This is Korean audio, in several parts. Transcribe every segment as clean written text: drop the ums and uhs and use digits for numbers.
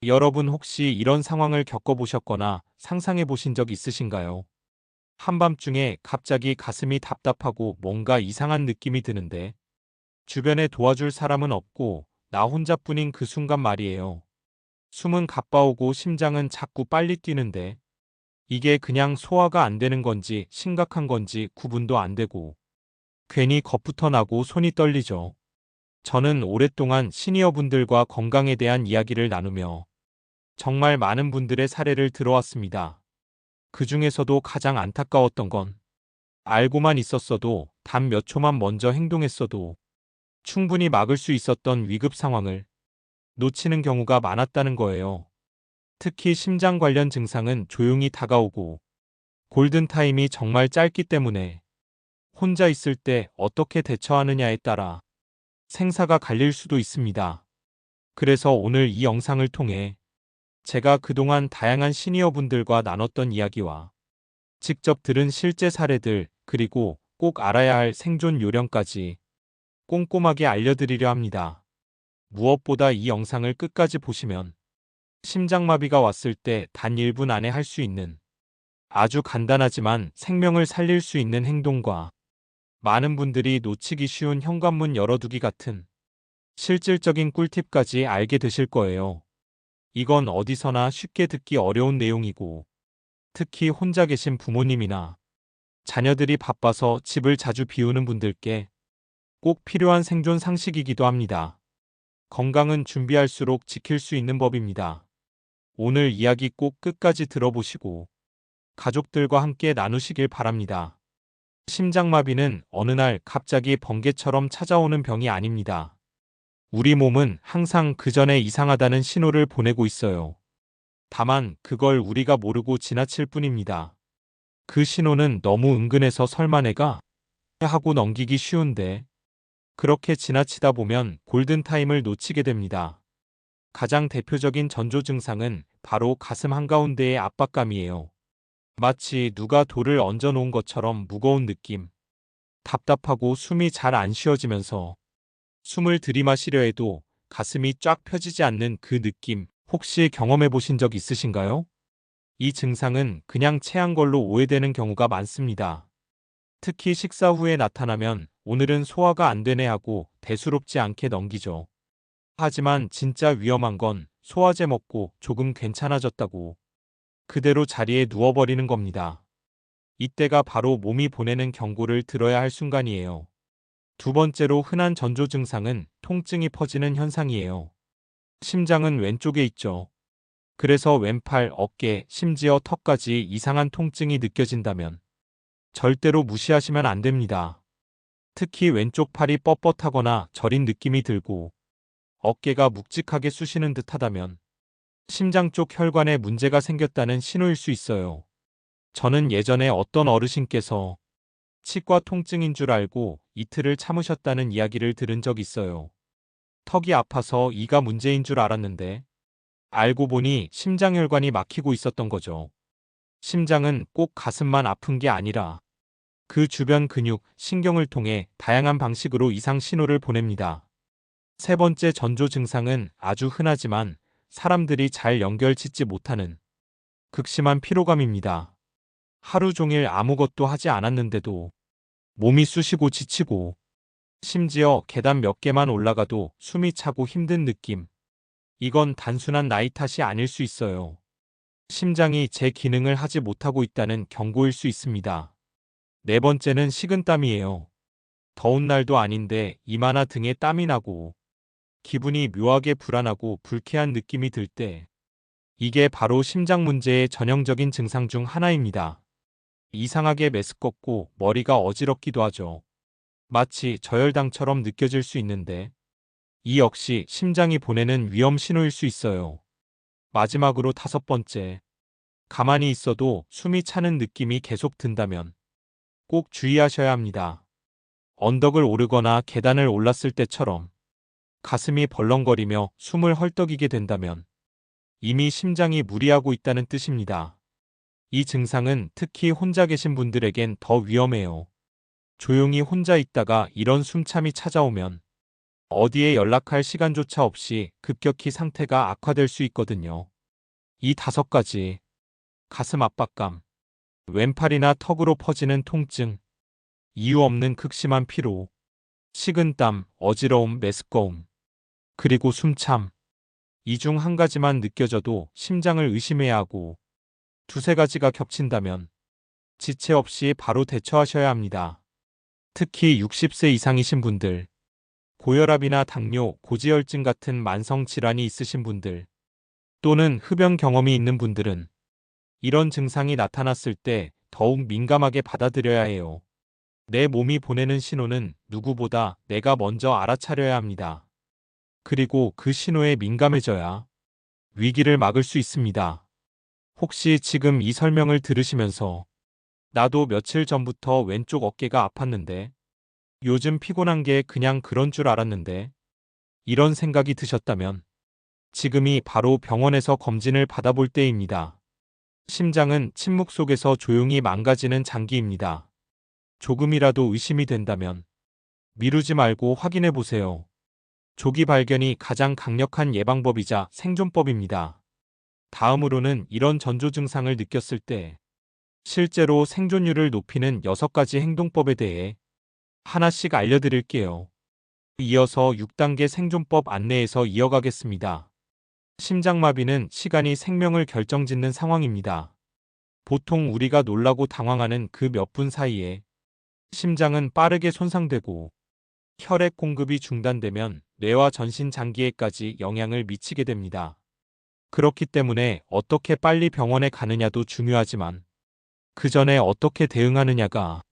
여러분 혹시 이런 상황을 겪어보셨거나 상상해 보신 적 있으신가요? 한밤중에 갑자기 가슴이 답답하고 뭔가 이상한 느낌이 드는데 주변에 도와줄 사람은 없고 나 혼자뿐인 그 순간 말이에요. 숨은 가빠오고 심장은 자꾸 빨리 뛰는데 이게 그냥 소화가 안 되는 건지 심각한 건지 구분도 안 되고 괜히 겁부터 나고 손이 떨리죠. 저는 오랫동안 시니어분들과 건강에 대한 이야기를 나누며 정말 많은 분들의 사례를 들어왔습니다. 그 중에서도 가장 안타까웠던 건 알고만 있었어도 단 몇 초만 먼저 행동했어도 충분히 막을 수 있었던 위급 상황을 놓치는 경우가 많았다는 거예요. 특히 심장 관련 증상은 조용히 다가오고 골든타임이 정말 짧기 때문에 혼자 있을 때 어떻게 대처하느냐에 따라 생사가 갈릴 수도 있습니다. 그래서 오늘 이 영상을 통해 제가 그동안 다양한 시니어분들과 나눴던 이야기와 직접 들은 실제 사례들 그리고 꼭 알아야 할 생존 요령까지 꼼꼼하게 알려드리려 합니다. 무엇보다 이 영상을 끝까지 보시면 심장마비가 왔을 때 단 1분 안에 할 수 있는 아주 간단하지만 생명을 살릴 수 있는 행동과 많은 분들이 놓치기 쉬운 현관문 열어두기 같은 실질적인 꿀팁까지 알게 되실 거예요. 이건 어디서나 쉽게 듣기 어려운 내용이고 특히 혼자 계신 부모님이나 자녀들이 바빠서 집을 자주 비우는 분들께 꼭 필요한 생존 상식이기도 합니다. 건강은 준비할수록 지킬 수 있는 법입니다. 오늘 이야기 꼭 끝까지 들어보시고 가족들과 함께 나누시길 바랍니다. 심장마비는 어느 날 갑자기 번개처럼 찾아오는 병이 아닙니다. 우리 몸은 항상 그 전에 이상하다는 신호를 보내고 있어요. 다만 그걸 우리가 모르고 지나칠 뿐입니다. 그 신호는 너무 은근해서 설마 내가 하고 넘기기 쉬운데 그렇게 지나치다 보면 골든타임을 놓치게 됩니다. 가장 대표적인 전조 증상은 바로 가슴 한가운데의 압박감이에요. 마치 누가 돌을 얹어 놓은 것처럼 무거운 느낌. 답답하고 숨이 잘 안 쉬어지면서 숨을 들이마시려 해도 가슴이 쫙 펴지지 않는 그 느낌 혹시 경험해 보신 적 있으신가요? 이 증상은 그냥 체한 걸로 오해되는 경우가 많습니다. 특히 식사 후에 나타나면 오늘은 소화가 안 되네 하고 대수롭지 않게 넘기죠. 하지만 진짜 위험한 건 소화제 먹고 조금 괜찮아졌다고 그대로 자리에 누워버리는 겁니다. 이때가 바로 몸이 보내는 경고를 들어야 할 순간이에요. 두 번째로 흔한 전조 증상은 통증이 퍼지는 현상이에요. 심장은 왼쪽에 있죠. 그래서 왼팔, 어깨, 심지어 턱까지 이상한 통증이 느껴진다면 절대로 무시하시면 안 됩니다. 특히 왼쪽 팔이 뻣뻣하거나 저린 느낌이 들고 어깨가 묵직하게 쑤시는 듯 하다면 심장 쪽 혈관에 문제가 생겼다는 신호일 수 있어요. 저는 예전에 어떤 어르신께서 치과 통증인 줄 알고 이틀을 참으셨다는 이야기를 들은 적 있어요. 턱이 아파서 이가 문제인 줄 알았는데 알고 보니 심장혈관이 막히고 있었던 거죠. 심장은 꼭 가슴만 아픈 게 아니라 그 주변 근육, 신경을 통해 다양한 방식으로 이상 신호를 보냅니다. 세 번째 전조 증상은 아주 흔하지만 사람들이 잘 연결 짓지 못하는 극심한 피로감입니다. 하루 종일 아무것도 하지 않았는데도 몸이 쑤시고 지치고 심지어 계단 몇 개만 올라가도 숨이 차고 힘든 느낌. 이건 단순한 나이 탓이 아닐 수 있어요. 심장이 제 기능을 하지 못하고 있다는 경고일 수 있습니다. 네 번째는 식은땀이에요. 더운 날도 아닌데 이마나 등에 땀이 나고 기분이 묘하게 불안하고 불쾌한 느낌이 들 때 이게 바로 심장 문제의 전형적인 증상 중 하나입니다. 이상하게 메스껍고 머리가 어지럽기도 하죠. 마치 저혈당처럼 느껴질 수 있는데 이 역시 심장이 보내는 위험 신호일 수 있어요. 마지막으로 다섯 번째, 가만히 있어도 숨이 차는 느낌이 계속 든다면 꼭 주의하셔야 합니다. 언덕을 오르거나 계단을 올랐을 때처럼 가슴이 벌렁거리며 숨을 헐떡이게 된다면 이미 심장이 무리하고 있다는 뜻입니다. 이 증상은 특히 혼자 계신 분들에겐 더 위험해요. 조용히 혼자 있다가 이런 숨참이 찾아오면 어디에 연락할 시간조차 없이 급격히 상태가 악화될 수 있거든요. 이 5가지. 가슴 압박감, 왼팔이나 턱으로 퍼지는 통증, 이유 없는 극심한 피로, 식은땀, 어지러움, 메스꺼움, 그리고 숨참. 이 중 한 가지만 느껴져도 심장을 의심해야 하고 2~3가지가 겹친다면 지체 없이 바로 대처하셔야 합니다. 특히 60세 이상이신 분들, 고혈압이나 당뇨, 고지혈증 같은 만성 질환이 있으신 분들, 또는 흡연 경험이 있는 분들은 이런 증상이 나타났을 때 더욱 민감하게 받아들여야 해요. 내 몸이 보내는 신호는 누구보다 내가 먼저 알아차려야 합니다. 그리고 그 신호에 민감해져야 위기를 막을 수 있습니다. 혹시 지금 이 설명을 들으시면서 나도 며칠 전부터 왼쪽 어깨가 아팠는데 요즘 피곤한 게 그냥 그런 줄 알았는데 이런 생각이 드셨다면 지금이 바로 병원에서 검진을 받아볼 때입니다. 심장은 침묵 속에서 조용히 망가지는 장기입니다. 조금이라도 의심이 된다면 미루지 말고 확인해 보세요. 조기 발견이 가장 강력한 예방법이자 생존법입니다. 다음으로는 이런 전조 증상을 느꼈을 때 실제로 생존율을 높이는 6가지 행동법에 대해 하나씩 알려드릴게요. 이어서 6단계 생존법 안내에서 이어가겠습니다. 심장마비는 시간이 생명을 결정짓는 상황입니다. 보통 우리가 놀라고 당황하는 그 몇 분 사이에 심장은 빠르게 손상되고 혈액 공급이 중단되면 뇌와 전신 장기에까지 영향을 미치게 됩니다. 그렇기 때문에 어떻게 빨리 병원에 가느냐도 중요하지만 그 전에 어떻게 대응하느냐가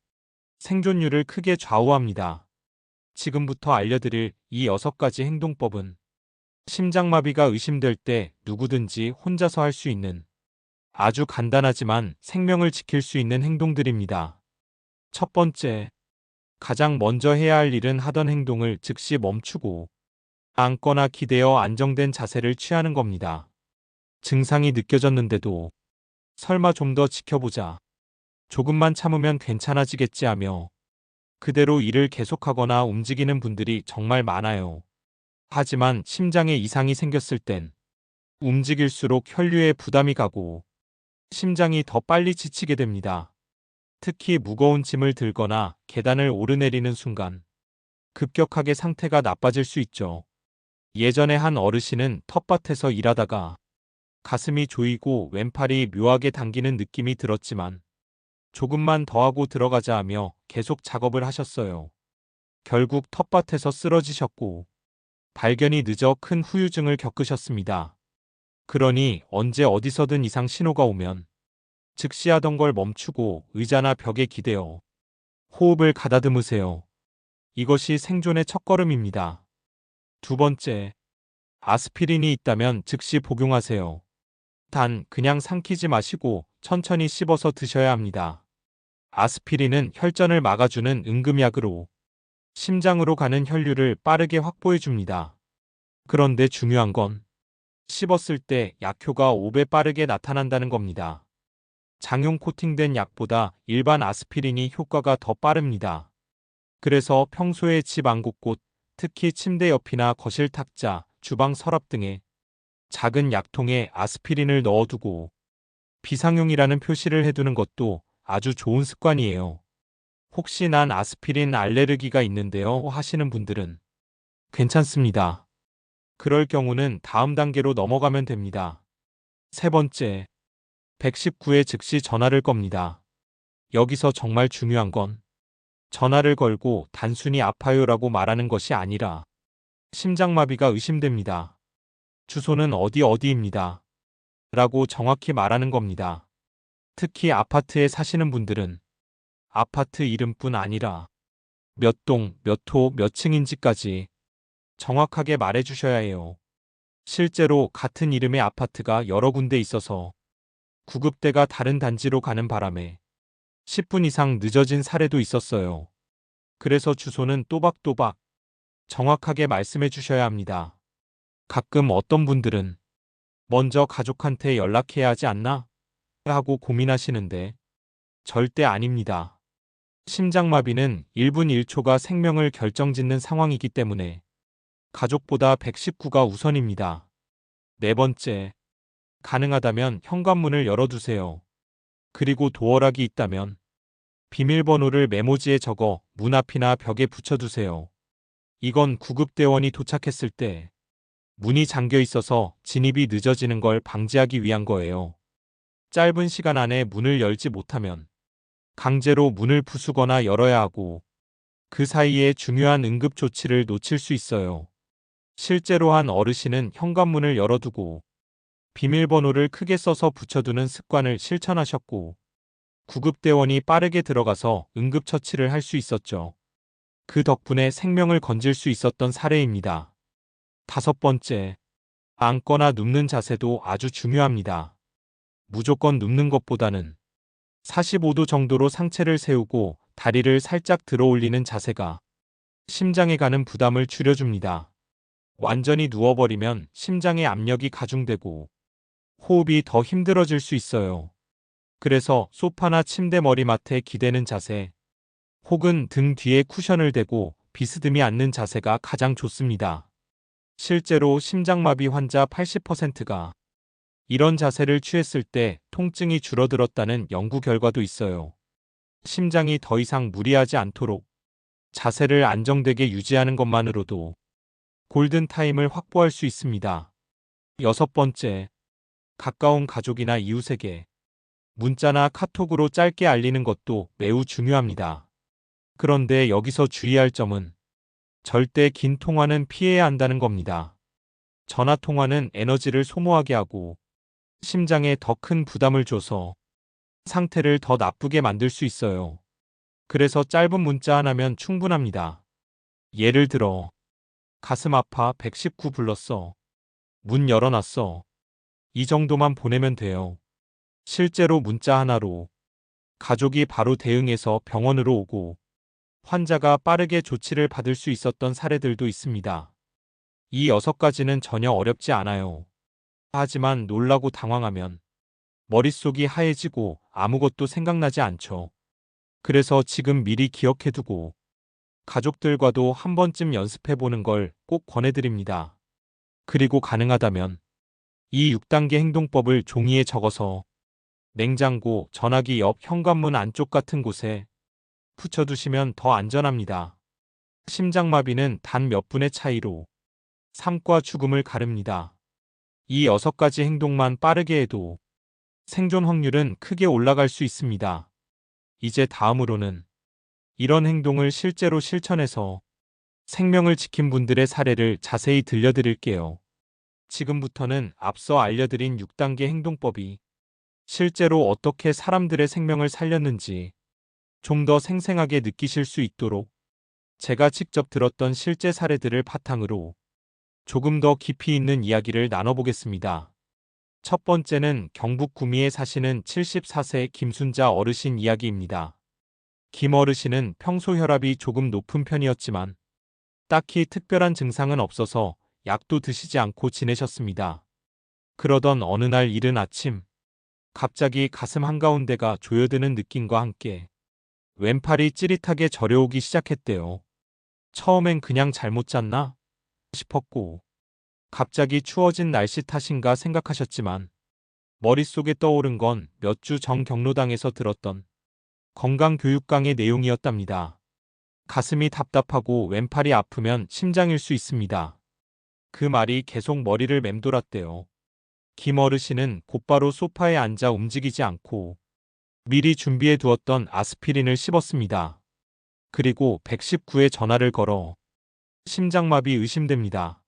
생존율을 크게 좌우합니다. 지금부터 알려드릴 이 6가지 행동법은 심장마비가 의심될 때 누구든지 혼자서 할 수 있는 아주 간단하지만 생명을 지킬 수 있는 행동들입니다. 첫 번째, 가장 먼저 해야 할 일은 하던 행동을 즉시 멈추고 앉거나 기대어 안정된 자세를 취하는 겁니다. 증상이 느껴졌는데도 설마 좀 더 지켜보자, 조금만 참으면 괜찮아지겠지 하며 그대로 일을 계속하거나 움직이는 분들이 정말 많아요. 하지만 심장에 이상이 생겼을 땐 움직일수록 혈류에 부담이 가고 심장이 더 빨리 지치게 됩니다. 특히 무거운 짐을 들거나 계단을 오르내리는 순간 급격하게 상태가 나빠질 수 있죠. 예전에 한 어르신은 텃밭에서 일하다가 가슴이 조이고 왼팔이 묘하게 당기는 느낌이 들었지만 조금만 더 하고 들어가자 하며 계속 작업을 하셨어요. 결국 텃밭에서 쓰러지셨고 발견이 늦어 큰 후유증을 겪으셨습니다. 그러니 언제 어디서든 이상 신호가 오면 즉시 하던 걸 멈추고 의자나 벽에 기대어 호흡을 가다듬으세요. 이것이 생존의 첫걸음입니다. 두 번째, 아스피린이 있다면 즉시 복용하세요. 단 그냥 삼키지 마시고 천천히 씹어서 드셔야 합니다. 아스피린은 혈전을 막아주는 응급약으로 심장으로 가는 혈류를 빠르게 확보해 줍니다. 그런데 중요한 건 씹었을 때 약효가 5배 빠르게 나타난다는 겁니다. 장용 코팅된 약보다 일반 아스피린이 효과가 더 빠릅니다. 그래서 평소에 집 안 곳곳, 특히 침대 옆이나 거실 탁자, 주방 서랍 등에 작은 약통에 아스피린을 넣어두고 비상용이라는 표시를 해두는 것도 아주 좋은 습관이에요. 혹시 난 아스피린 알레르기가 있는데요 하시는 분들은 괜찮습니다. 그럴 경우는 다음 단계로 넘어가면 됩니다. 세 번째, 119에 즉시 전화를 겁니다. 여기서 정말 중요한 건 전화를 걸고 단순히 아파요라고 말하는 것이 아니라 심장마비가 의심됩니다. 주소는 어디입니다. 라고 정확히 말하는 겁니다. 특히 아파트에 사시는 분들은 아파트 이름뿐 아니라 몇 동, 몇 호, 몇 층인지까지 정확하게 말해 주셔야 해요. 실제로 같은 이름의 아파트가 여러 군데 있어서 구급대가 다른 단지로 가는 바람에 10분 이상 늦어진 사례도 있었어요. 그래서 주소는 또박또박 정확하게 말씀해 주셔야 합니다. 가끔 어떤 분들은 먼저 가족한테 연락해야 하지 않나? 하고 고민하시는데 절대 아닙니다. 심장마비는 1분 1초가 생명을 결정짓는 상황이기 때문에 가족보다 119가 우선입니다. 네 번째, 가능하다면 현관문을 열어두세요. 그리고 도어락이 있다면 비밀번호를 메모지에 적어 문 앞이나 벽에 붙여두세요. 이건 구급대원이 도착했을 때 문이 잠겨 있어서 진입이 늦어지는 걸 방지하기 위한 거예요. 짧은 시간 안에 문을 열지 못하면 강제로 문을 부수거나 열어야 하고 그 사이에 중요한 응급 조치를 놓칠 수 있어요. 실제로 한 어르신은 현관문을 열어두고 비밀번호를 크게 써서 붙여두는 습관을 실천하셨고 구급대원이 빠르게 들어가서 응급처치를 할 수 있었죠. 그 덕분에 생명을 건질 수 있었던 사례입니다. 다섯 번째, 앉거나 눕는 자세도 아주 중요합니다. 무조건 눕는 것보다는 45도 정도로 상체를 세우고 다리를 살짝 들어 올리는 자세가 심장에 가는 부담을 줄여줍니다. 완전히 누워버리면 심장의 압력이 가중되고 호흡이 더 힘들어질 수 있어요. 그래서 소파나 침대 머리맡에 기대는 자세, 혹은 등 뒤에 쿠션을 대고 비스듬히 앉는 자세가 가장 좋습니다. 실제로 심장마비 환자 80%가 이런 자세를 취했을 때 통증이 줄어들었다는 연구 결과도 있어요. 심장이 더 이상 무리하지 않도록 자세를 안정되게 유지하는 것만으로도 골든타임을 확보할 수 있습니다. 여섯 번째, 가까운 가족이나 이웃에게 문자나 카톡으로 짧게 알리는 것도 매우 중요합니다. 그런데 여기서 주의할 점은 절대 긴 통화는 피해야 한다는 겁니다. 전화 통화는 에너지를 소모하게 하고 심장에 더 큰 부담을 줘서 상태를 더 나쁘게 만들 수 있어요. 그래서 짧은 문자 하나면 충분합니다. 예를 들어, 가슴 아파 119 불렀어. 문 열어놨어. 이 정도만 보내면 돼요. 실제로 문자 하나로 가족이 바로 대응해서 병원으로 오고 환자가 빠르게 조치를 받을 수 있었던 사례들도 있습니다. 이 6가지는 전혀 어렵지 않아요. 하지만 놀라고 당황하면 머릿속이 하얘지고 아무것도 생각나지 않죠. 그래서 지금 미리 기억해두고 가족들과도 한 번쯤 연습해보는 걸 꼭 권해드립니다. 그리고 가능하다면 이 6단계 행동법을 종이에 적어서 냉장고, 전화기 옆 현관문 안쪽 같은 곳에 붙여두시면 더 안전합니다. 심장마비는 단 몇 분의 차이로 삶과 죽음을 가릅니다. 이 6가지 행동만 빠르게 해도 생존 확률은 크게 올라갈 수 있습니다. 이제 다음으로는 이런 행동을 실제로 실천해서 생명을 지킨 분들의 사례를 자세히 들려드릴게요. 지금부터는 앞서 알려드린 6단계 행동법이 실제로 어떻게 사람들의 생명을 살렸는지 좀 더 생생하게 느끼실 수 있도록 제가 직접 들었던 실제 사례들을 바탕으로 조금 더 깊이 있는 이야기를 나눠보겠습니다. 첫 번째는 경북 구미에 사시는 74세 김순자 어르신 이야기입니다. 김 어르신은 평소 혈압이 조금 높은 편이었지만 딱히 특별한 증상은 없어서 약도 드시지 않고 지내셨습니다. 그러던 어느 날 이른 아침, 갑자기 가슴 한가운데가 조여드는 느낌과 함께 왼팔이 찌릿하게 저려오기 시작했대요. 처음엔 그냥 잘못 잤나 싶었고 갑자기 추워진 날씨 탓인가 생각하셨지만 머릿속에 떠오른 건 몇 주 전 경로당에서 들었던 건강교육 강의 내용이었답니다. 가슴이 답답하고 왼팔이 아프면 심장일 수 있습니다. 그 말이 계속 머리를 맴돌았대요. 김 어르신은 곧바로 소파에 앉아 움직이지 않고 미리 준비해 두었던 아스피린을 씹었습니다. 그리고 119에 전화를 걸어 심장마비 의심됩니다.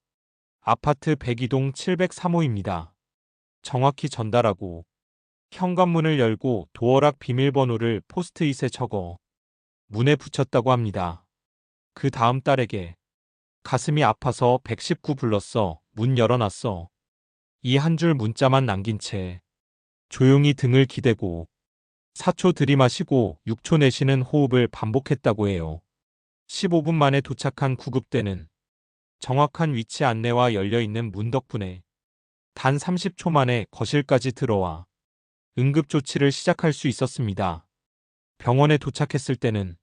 아파트 102동 703호입니다. 정확히 전달하고 현관문을 열고 도어락 비밀번호를 포스트잇에 적어 문에 붙였다고 합니다. 그 다음 딸에게 가슴이 아파서 119 불렀어. 문 열어놨어. 이 한 줄 문자만 남긴 채 조용히 등을 기대고 4초 들이마시고 6초 내쉬는 호흡을 반복했다고 해요. 15분 만에 도착한 구급대는 정확한 위치 안내와 열려있는 문 덕분에 단 30초 만에 거실까지 들어와 응급조치를 시작할 수 있었습니다. 병원에 도착했을 때는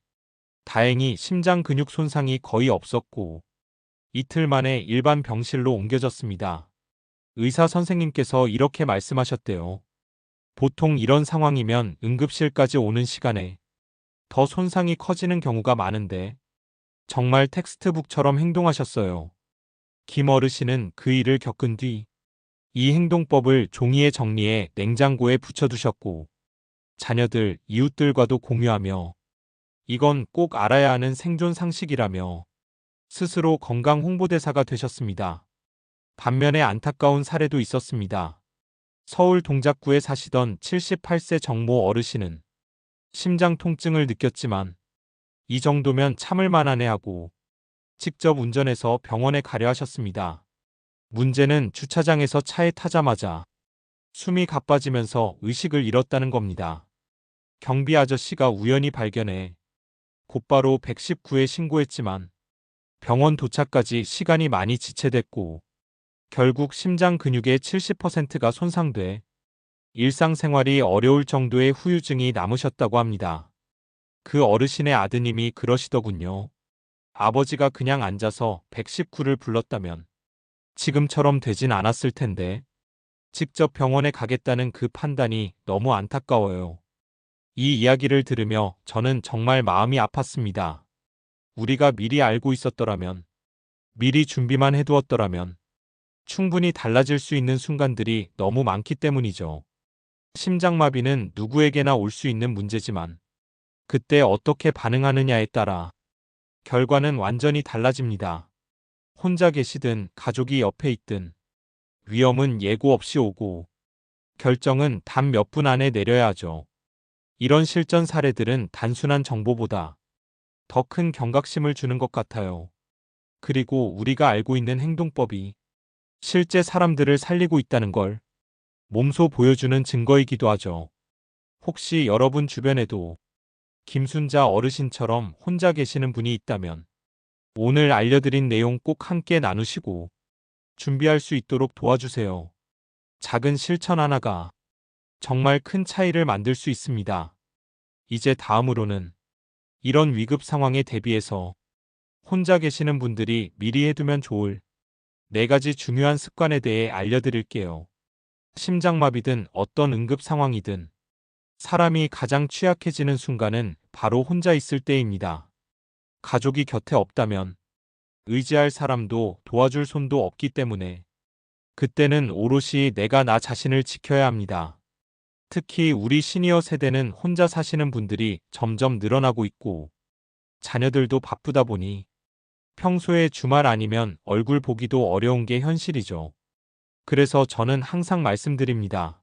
다행히 심장 근육 손상이 거의 없었고 이틀 만에 일반 병실로 옮겨졌습니다. 의사 선생님께서 이렇게 말씀하셨대요. 보통 이런 상황이면 응급실까지 오는 시간에 더 손상이 커지는 경우가 많은데 정말 텍스트북처럼 행동하셨어요. 김 어르신은 그 일을 겪은 뒤 이 행동법을 종이에 정리해 냉장고에 붙여두셨고 자녀들, 이웃들과도 공유하며 이건 꼭 알아야 하는 생존 상식이라며 스스로 건강 홍보대사가 되셨습니다. 반면에 안타까운 사례도 있었습니다. 서울 동작구에 사시던 78세 정모 어르신은 심장 통증을 느꼈지만 이 정도면 참을 만하네 하고 직접 운전해서 병원에 가려 하셨습니다. 문제는 주차장에서 차에 타자마자 숨이 가빠지면서 의식을 잃었다는 겁니다. 경비 아저씨가 우연히 발견해 곧바로 119에 신고했지만 병원 도착까지 시간이 많이 지체됐고 결국 심장 근육의 70%가 손상돼 일상생활이 어려울 정도의 후유증이 남으셨다고 합니다. 그 어르신의 아드님이 그러시더군요. 아버지가 그냥 앉아서 119를 불렀다면 지금처럼 되진 않았을 텐데 직접 병원에 가겠다는 그 판단이 너무 안타까워요. 이 이야기를 들으며 저는 정말 마음이 아팠습니다. 우리가 미리 알고 있었더라면, 미리 준비만 해두었더라면 충분히 달라질 수 있는 순간들이 너무 많기 때문이죠. 심장마비는 누구에게나 올 수 있는 문제지만 그때 어떻게 반응하느냐에 따라 결과는 완전히 달라집니다. 혼자 계시든 가족이 옆에 있든 위험은 예고 없이 오고 결정은 단 몇 분 안에 내려야 하죠. 이런 실전 사례들은 단순한 정보보다 더 큰 경각심을 주는 것 같아요. 그리고 우리가 알고 있는 행동법이 실제 사람들을 살리고 있다는 걸 몸소 보여주는 증거이기도 하죠. 혹시 여러분 주변에도 김순자 어르신처럼 혼자 계시는 분이 있다면 오늘 알려드린 내용 꼭 함께 나누시고 준비할 수 있도록 도와주세요. 작은 실천 하나가 정말 큰 차이를 만들 수 있습니다. 이제 다음으로는 이런 위급 상황에 대비해서 혼자 계시는 분들이 미리 해두면 좋을 4가지 중요한 습관에 대해 알려드릴게요. 심장마비든 어떤 응급 상황이든 사람이 가장 취약해지는 순간은 바로 혼자 있을 때입니다. 가족이 곁에 없다면 의지할 사람도 도와줄 손도 없기 때문에 그때는 오롯이 내가 나 자신을 지켜야 합니다. 특히 우리 시니어 세대는 혼자 사시는 분들이 점점 늘어나고 있고 자녀들도 바쁘다 보니 평소에 주말 아니면 얼굴 보기도 어려운 게 현실이죠. 그래서 저는 항상 말씀드립니다.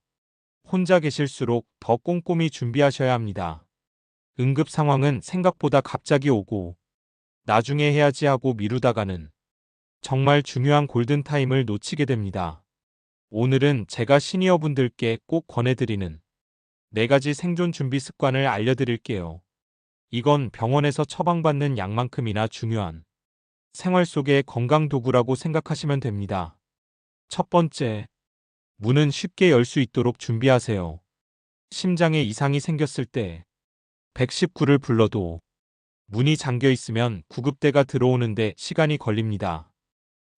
혼자 계실수록 더 꼼꼼히 준비하셔야 합니다. 응급 상황은 생각보다 갑자기 오고 나중에 해야지 하고 미루다가는 정말 중요한 골든타임을 놓치게 됩니다. 오늘은 제가 시니어분들께 꼭 권해드리는 4가지 생존 준비 습관을 알려드릴게요. 이건 병원에서 처방받는 약만큼이나 중요한 생활 속의 건강 도구라고 생각하시면 됩니다. 첫 번째, 문은 쉽게 열 수 있도록 준비하세요. 심장에 이상이 생겼을 때 119를 불러도 문이 잠겨 있으면 구급대가 들어오는데 시간이 걸립니다.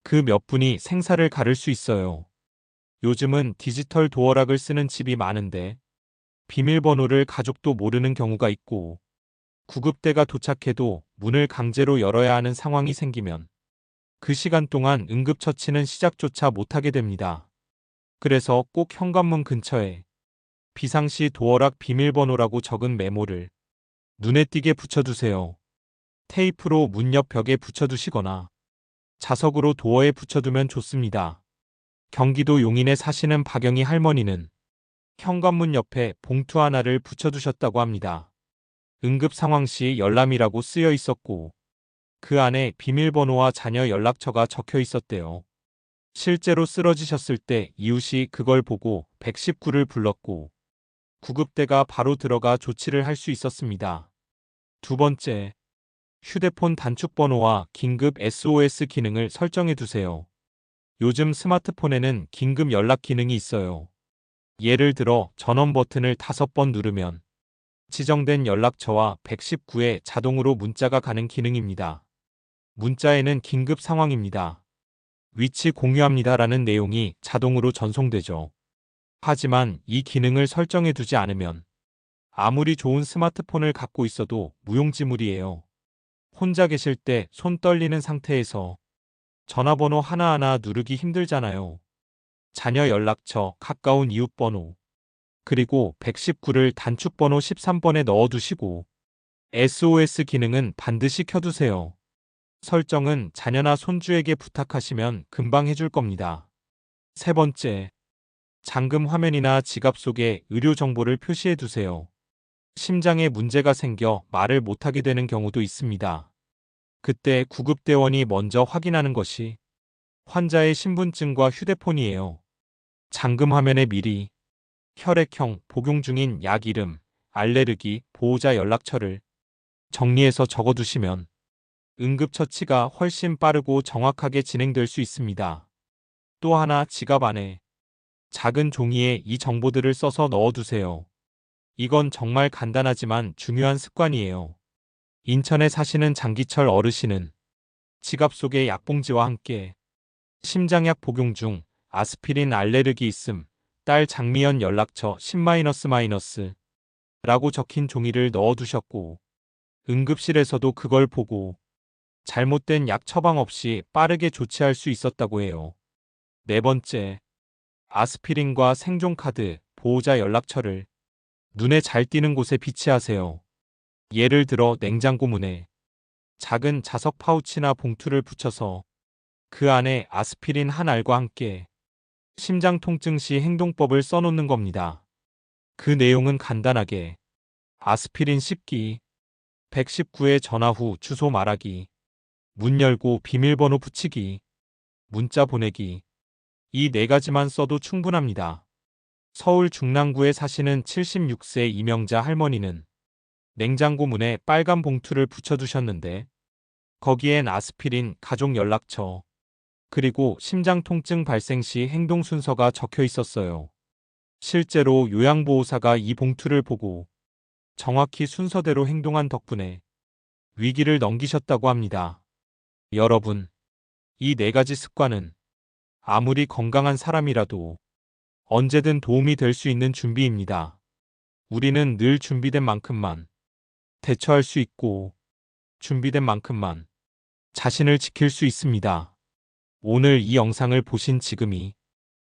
그 몇 분이 생사를 가를 수 있어요. 요즘은 디지털 도어락을 쓰는 집이 많은데 비밀번호를 가족도 모르는 경우가 있고 구급대가 도착해도 문을 강제로 열어야 하는 상황이 생기면 그 시간 동안 응급처치는 시작조차 못하게 됩니다. 그래서 꼭 현관문 근처에 비상시 도어락 비밀번호라고 적은 메모를 눈에 띄게 붙여두세요. 테이프로 문 옆 벽에 붙여두시거나 자석으로 도어에 붙여두면 좋습니다. 경기도 용인에 사시는 박영희 할머니는 현관문 옆에 봉투 하나를 붙여두셨다고 합니다. 응급 상황 시 열람이라고 쓰여 있었고 그 안에 비밀번호와 자녀 연락처가 적혀 있었대요. 실제로 쓰러지셨을 때 이웃이 그걸 보고 119를 불렀고 구급대가 바로 들어가 조치를 할 수 있었습니다. 두 번째, 휴대폰 단축번호와 긴급 SOS 기능을 설정해 두세요. 요즘 스마트폰에는 긴급 연락 기능이 있어요. 예를 들어 전원 버튼을 5번 누르면 지정된 연락처와 119에 자동으로 문자가 가는 기능입니다. 문자에는 긴급 상황입니다. 위치 공유합니다라는 내용이 자동으로 전송되죠. 하지만 이 기능을 설정해 두지 않으면 아무리 좋은 스마트폰을 갖고 있어도 무용지물이에요. 혼자 계실 때 손 떨리는 상태에서 전화번호 하나하나 누르기 힘들잖아요. 자녀 연락처, 가까운 이웃 번호, 그리고 119를 단축번호 13번에 넣어두시고 SOS 기능은 반드시 켜두세요. 설정은 자녀나 손주에게 부탁하시면 금방 해줄 겁니다. 세 번째, 잠금 화면이나 지갑 속에 의료 정보를 표시해 두세요. 심장에 문제가 생겨 말을 못하게 되는 경우도 있습니다. 그때 구급대원이 먼저 확인하는 것이 환자의 신분증과 휴대폰이에요. 잠금 화면에 미리 혈액형, 복용 중인 약 이름, 알레르기, 보호자 연락처를 정리해서 적어두시면 응급처치가 훨씬 빠르고 정확하게 진행될 수 있습니다. 또 하나, 지갑 안에 작은 종이에 이 정보들을 써서 넣어두세요. 이건 정말 간단하지만 중요한 습관이에요. 인천에 사시는 장기철 어르신은 지갑 속에 약봉지와 함께 심장약 복용 중, 아스피린 알레르기 있음, 딸 장미연 연락처 10-, 라고 적힌 종이를 넣어두셨고 응급실에서도 그걸 보고 잘못된 약 처방 없이 빠르게 조치할 수 있었다고 해요. 네 번째, 아스피린과 생존카드, 보호자 연락처를 눈에 잘 띄는 곳에 비치하세요. 예를 들어 냉장고 문에 작은 자석 파우치나 봉투를 붙여서 그 안에 아스피린 한 알과 함께 심장 통증 시 행동법을 써놓는 겁니다. 그 내용은 간단하게 아스피린 씹기, 119에 전화 후 주소 말하기, 문 열고 비밀번호 붙이기, 문자 보내기, 이 네 가지만 써도 충분합니다. 서울 중랑구에 사시는 76세 이명자 할머니는 냉장고 문에 빨간 봉투를 붙여두셨는데 거기엔 아스피린, 가족 연락처, 그리고 심장 통증 발생 시 행동 순서가 적혀 있었어요. 실제로 요양보호사가 이 봉투를 보고 정확히 순서대로 행동한 덕분에 위기를 넘기셨다고 합니다. 여러분, 이 네 가지 습관은 아무리 건강한 사람이라도 언제든 도움이 될 수 있는 준비입니다. 우리는 늘 준비된 만큼만 대처할 수 있고 준비된 만큼만 자신을 지킬 수 있습니다. 오늘 이 영상을 보신 지금이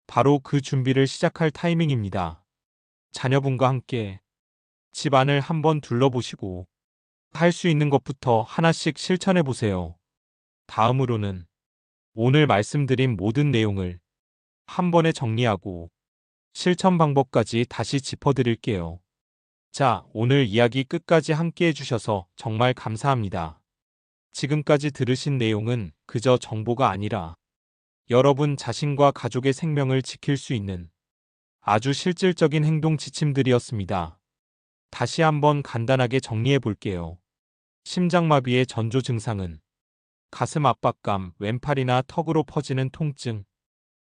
바로 그 준비를 시작할 타이밍입니다. 자녀분과 함께 집 안을 한번 둘러보시고 할 수 있는 것부터 하나씩 실천해 보세요. 다음으로는 오늘 말씀드린 모든 내용을 한 번에 정리하고 실천 방법까지 다시 짚어드릴게요. 자, 오늘 이야기 끝까지 함께 해주셔서 정말 감사합니다. 지금까지 들으신 내용은 그저 정보가 아니라 여러분 자신과 가족의 생명을 지킬 수 있는 아주 실질적인 행동 지침들이었습니다. 다시 한번 간단하게 정리해 볼게요. 심장마비의 전조 증상은 가슴 압박감, 왼팔이나 턱으로 퍼지는 통증,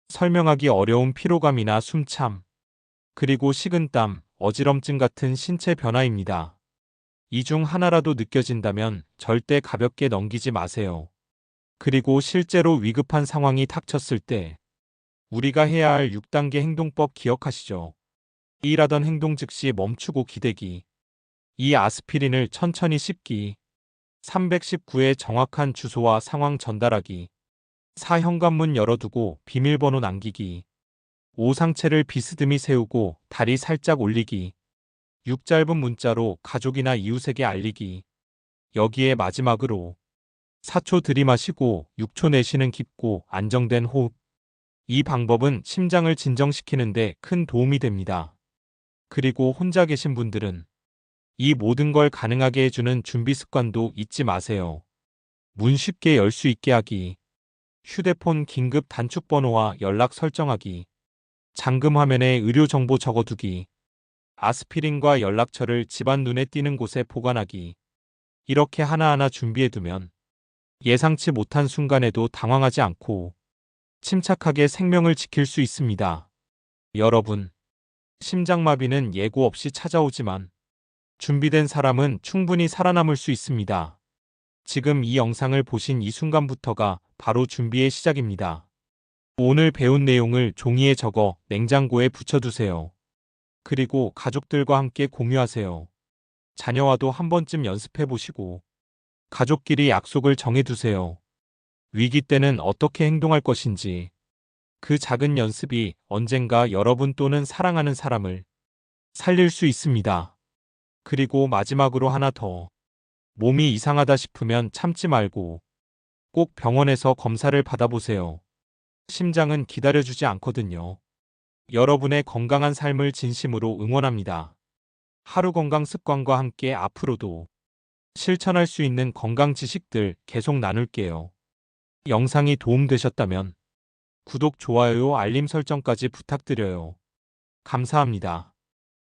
설명하기 어려운 피로감이나 숨참, 그리고 식은땀, 어지럼증 같은 신체 변화입니다. 이 중 하나라도 느껴진다면 절대 가볍게 넘기지 마세요. 그리고 실제로 위급한 상황이 닥쳤을 때 우리가 해야 할 6단계 행동법 기억하시죠? 1하던 행동 즉시 멈추고 기대기, 2 아스피린을 천천히 씹기, 319의 정확한 주소와 상황 전달하기, 4 현관문 열어두고 비밀번호 남기기, 5 상체를 비스듬히 세우고 다리 살짝 올리기, 6 짧은 문자로 가족이나 이웃에게 알리기. 여기에 마지막으로 4초 들이마시고 6초 내쉬는 깊고 안정된 호흡. 이 방법은 심장을 진정시키는 데 큰 도움이 됩니다. 그리고 혼자 계신 분들은 이 모든 걸 가능하게 해주는 준비 습관도 잊지 마세요. 문 쉽게 열 수 있게 하기, 휴대폰 긴급 단축 번호와 연락 설정하기, 잠금 화면에 의료 정보 적어두기, 아스피린과 연락처를 집안 눈에 띄는 곳에 보관하기. 이렇게 하나하나 준비해두면 예상치 못한 순간에도 당황하지 않고 침착하게 생명을 지킬 수 있습니다. 여러분, 심장마비는 예고 없이 찾아오지만 준비된 사람은 충분히 살아남을 수 있습니다. 지금 이 영상을 보신 이 순간부터가 바로 준비의 시작입니다. 오늘 배운 내용을 종이에 적어 냉장고에 붙여두세요. 그리고 가족들과 함께 공유하세요. 자녀와도 한 번쯤 연습해 보시고 가족끼리 약속을 정해두세요. 위기 때는 어떻게 행동할 것인지. 그 작은 연습이 언젠가 여러분 또는 사랑하는 사람을 살릴 수 있습니다. 그리고 마지막으로 하나 더. 몸이 이상하다 싶으면 참지 말고 꼭 병원에서 검사를 받아보세요. 심장은 기다려주지 않거든요. 여러분의 건강한 삶을 진심으로 응원합니다. 하루 건강 습관과 함께 앞으로도 실천할 수 있는 건강 지식들 계속 나눌게요. 영상이 도움되셨다면 구독, 좋아요, 알림 설정까지 부탁드려요. 감사합니다.